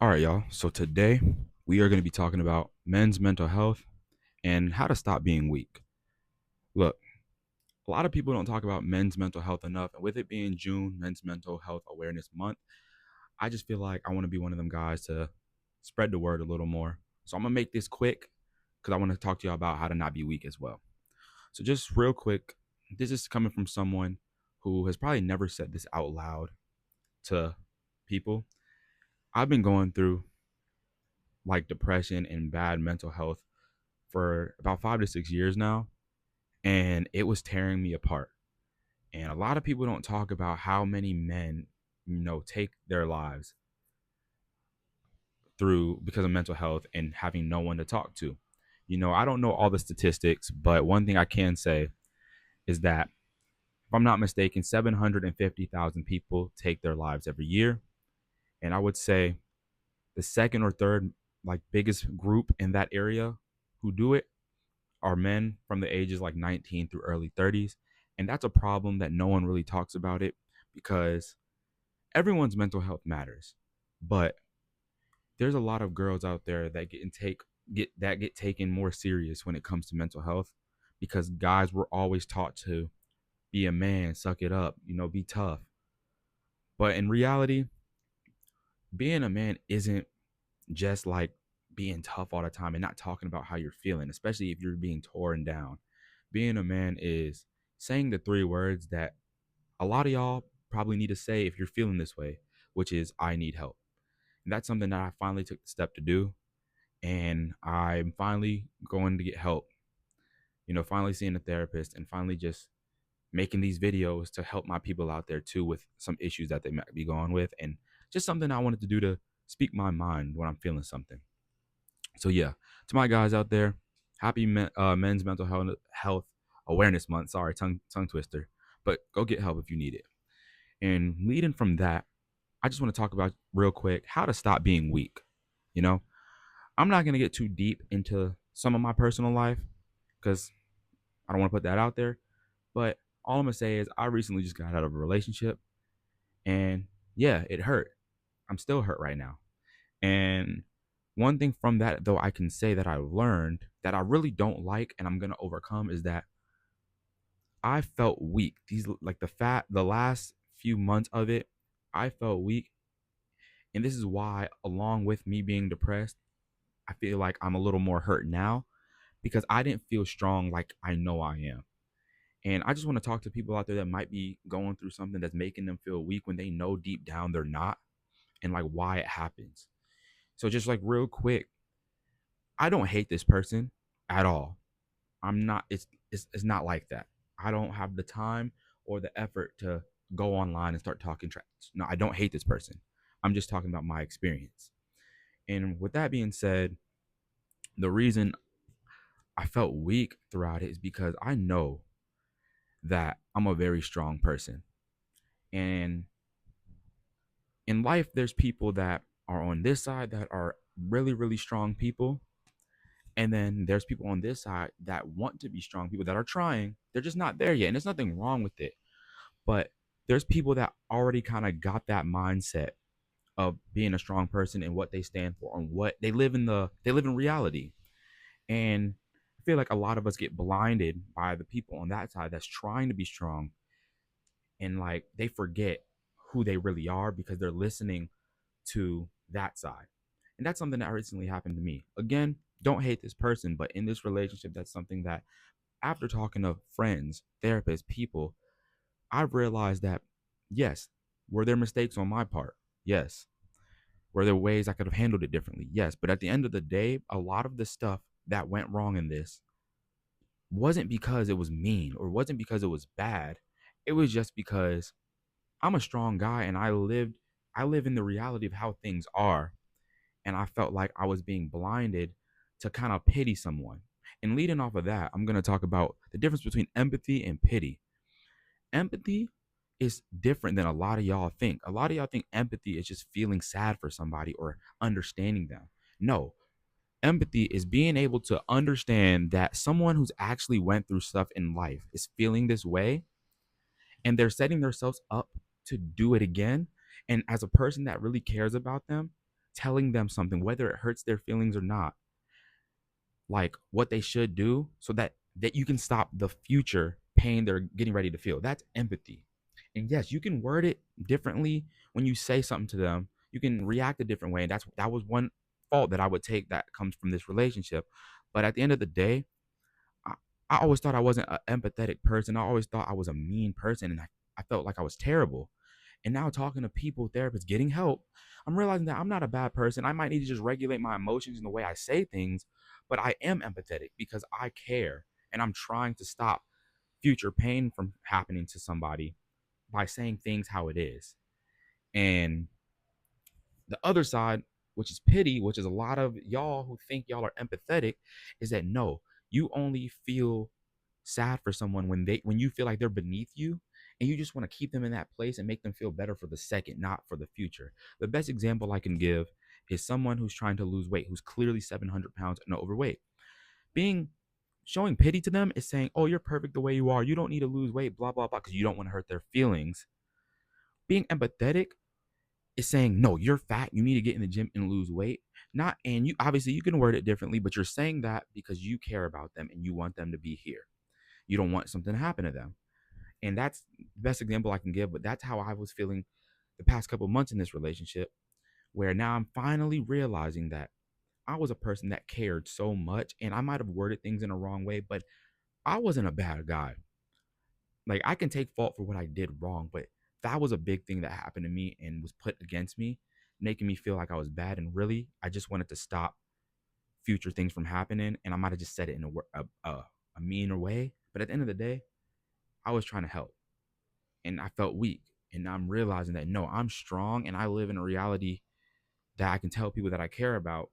All right, y'all. So today we are going to be talking about men's mental health and how to stop being weak. Look, a lot of people don't talk about men's mental health enough. And with it being June, Men's Mental Health Awareness Month, I just feel like I want to be one of them guys to spread the word a little more. So I'm going to make this quick because I want to talk to y'all about how to not be weak as well. So, just real quick, this is coming from someone who has probably never said this out loud to people. I've been going through like depression and bad mental health for about 5 to 6 years now, and it was tearing me apart. And a lot of people don't talk about how many men, take their lives through because of mental health and having no one to talk to. I don't know all the statistics, but one thing I can say is that if I'm not mistaken, 750,000 people take their lives every year. And I would say the second or third like biggest group in that area who do it are men from the ages like 19 through early 30s. And that's a problem that no one really talks about it because everyone's mental health matters. But there's a lot of girls out there that get taken more serious when it comes to mental health because guys were always taught to be a man, suck it up, be tough. But in reality, being a man isn't just like being tough all the time and not talking about how you're feeling, especially if you're being torn down. Being a man is saying the three words that a lot of y'all probably need to say if you're feeling this way, which is I need help. And that's something that I finally took the step to do. And I'm finally going to get help, finally seeing a therapist and finally just making these videos to help my people out there too with some issues that they might be going with. And just something I wanted to do to speak my mind when I'm feeling something. So yeah, to my guys out there, happy Men's Mental Health Awareness Month. Sorry, tongue twister, but go get help if you need it. And leading from that, I just want to talk about real quick how to stop being weak. You know, I'm not gonna get too deep into some of my personal life because I don't want to put that out there. But all I'm gonna say is I recently just got out of a relationship, and yeah, it hurt. I'm still hurt right now. And one thing from that, though, I can say that I learned that I really don't like and I'm going to overcome is that I felt weak. These, like the last few months of it, I felt weak. And this is why, along with me being depressed, I feel like I'm a little more hurt now because I didn't feel strong like I know I am. And I just want to talk to people out there that might be going through something that's making them feel weak when they know deep down they're not and like why it happens. So, just like real quick, I don't hate this person at all. I'm not it's not like that. I don't have the time or the effort to go online and start talking trash. No, I don't hate this person. I'm just talking about my experience. And with that being said, the reason I felt weak throughout it is because I know that I'm a very strong person. And in life there's people that are on this side that are really really strong people. And then there's people on this side that want to be strong, people that are trying. They're just not there yet. And there's nothing wrong with it. But there's people that already kind of got that mindset of being a strong person and what they stand for and what they live in reality. And I feel like a lot of us get blinded by the people on that side that's trying to be strong, and like they forget who they really are because they're listening to that side. And that's something that recently happened to me. Again, don't hate this person, but in this relationship, that's something that after talking to friends, therapists, people, I've realized that yes, were there mistakes on my part? Yes. Were there ways I could have handled it differently? Yes. But at the end of the day, a lot of the stuff that went wrong in this wasn't because it was mean or wasn't because it was bad. It was just because I'm a strong guy and I live in the reality of how things are. And I felt like I was being blinded to kind of pity someone. And leading off of that, I'm going to talk about the difference between empathy and pity. Empathy is different than a lot of y'all think. A lot of y'all think empathy is just feeling sad for somebody or understanding them. No, empathy is being able to understand that someone who's actually went through stuff in life is feeling this way and they're setting themselves up to do it again. And as a person that really cares about them, telling them something, whether it hurts their feelings or not, like what they should do so that you can stop the future pain they're getting ready to feel. That's empathy. And yes, you can word it differently when you say something to them. You can react a different way. And that was one fault that I would take that comes from this relationship. But at the end of the day, I, I always thought I wasn't an empathetic person. I always thought I was a mean person, and I felt like I was terrible. And now talking to people, therapists, getting help, I'm realizing that I'm not a bad person. I might need to just regulate my emotions and the way I say things, but I am empathetic because I care and I'm trying to stop future pain from happening to somebody by saying things how it is. And the other side, which is pity, which is a lot of y'all who think y'all are empathetic, is that no, you only feel sad for someone when you feel like they're beneath you and you just want to keep them in that place and make them feel better for the second, not for the future. The best example I can give is someone who's trying to lose weight, who's clearly 700 pounds and overweight. Being Showing pity to them is saying, "Oh, you're perfect the way you are. You don't need to lose weight, blah blah blah," because you don't want to hurt their feelings. Being empathetic is saying, "No, you're fat. You need to get in the gym and lose weight." Not and you obviously you can word it differently, but you're saying that because you care about them and you want them to be here. You don't want something to happen to them. And that's the best example I can give, but that's how I was feeling the past couple of months in this relationship, where now I'm finally realizing that I was a person that cared so much and I might have worded things in a wrong way, but I wasn't a bad guy. Like I can take fault for what I did wrong, but that was a big thing that happened to me and was put against me, making me feel like I was bad. And really, I just wanted to stop future things from happening. And I might have just said it in a meaner way. But at the end of the day, I was trying to help and I felt weak. And now I'm realizing that no, I'm strong and I live in a reality that I can tell people that I care about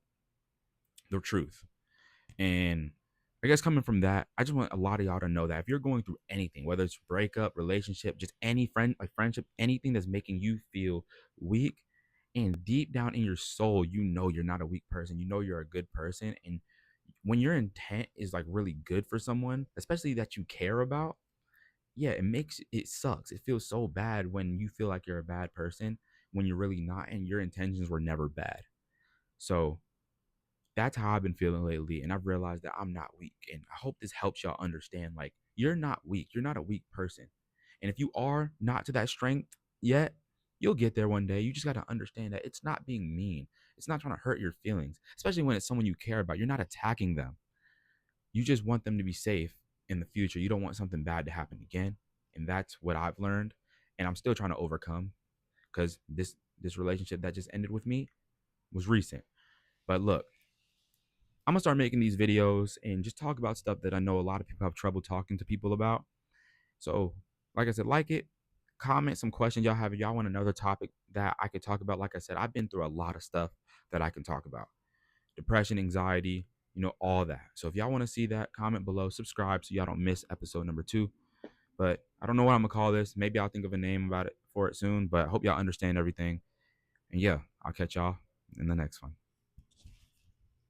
the truth. And I guess coming from that, I just want a lot of y'all to know that if you're going through anything, whether it's breakup, relationship, just any friendship, anything that's making you feel weak, and deep down in your soul, you know you're not a weak person. You know you're a good person. And when your intent is like really good for someone, especially that you care about, yeah, it sucks. It feels so bad when you feel like you're a bad person when you're really not, and your intentions were never bad. So that's how I've been feeling lately. And I've realized that I'm not weak. And I hope this helps y'all understand like, you're not weak. You're not a weak person. And if you are not to that strength yet, you'll get there one day. You just got to understand that it's not being mean, it's not trying to hurt your feelings, especially when it's someone you care about. You're not attacking them. You just want them to be safe in the future. You don't want something bad to happen again. And that's what I've learned. And I'm still trying to overcome because this relationship that just ended with me was recent. But look, I'm gonna start making these videos and just talk about stuff that I know a lot of people have trouble talking to people about. So, like I said, like it, comment some questions y'all have. If y'all want another topic that I could talk about, like I said, I've been through a lot of stuff that I can talk about: depression, anxiety, all that. So, if y'all want to see that, comment below, subscribe so y'all don't miss episode number 2. But I don't know what I'm gonna call this. Maybe I'll think of a name about it for it soon. But I hope y'all understand everything. And yeah, I'll catch y'all in the next one.